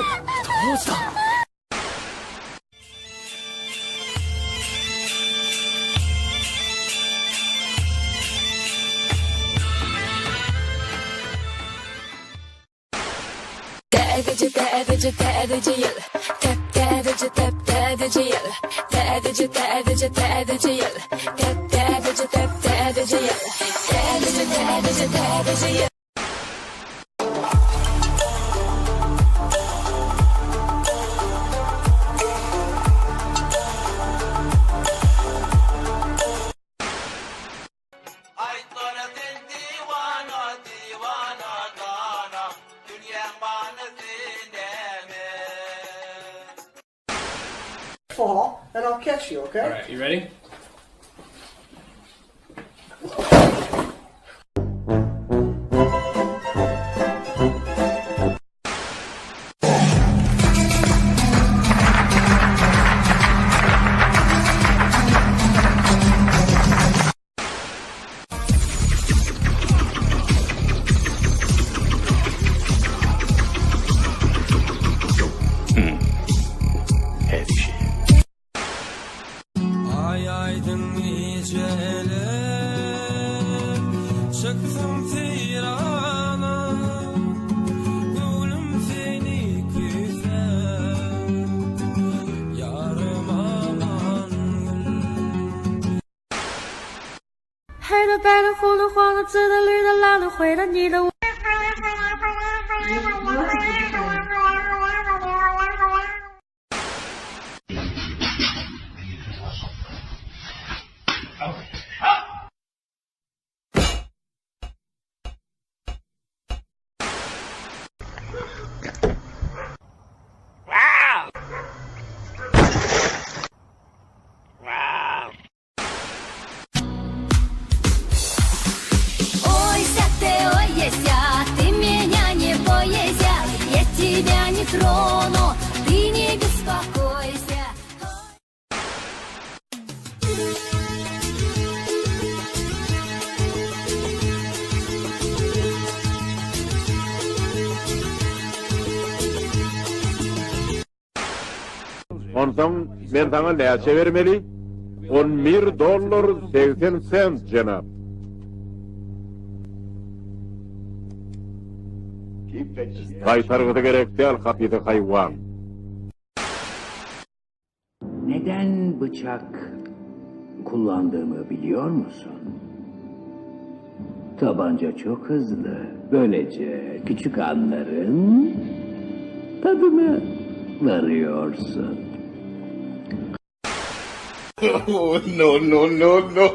うした。Tədəcə tədəcə tədəcə yel, təp tədəcə təp tədəcə yel, tədəcə tədəcə tədəcə yel, təp tədəcə təp tədəcə yel, tədəcə tədəcə tədəcə yel. Fall, and I'll catch you, okay? Alright, you ready? Çıktım Tiran'a, gülüm seni güzel, yarım aman gül. 黑的白的红的黄的紫的绿的蓝的灰的你的我。Трону, ты не беспокойся. Ondan ben sana neçe vermeli? $11.80 cenap. Kaytargıda gerek değil kapıda hayvan. Neden bıçak kullandığımı biliyor musun? Tabanca çok hızlı. Böylece küçük anların tadını varıyorsun. No, no, no, no.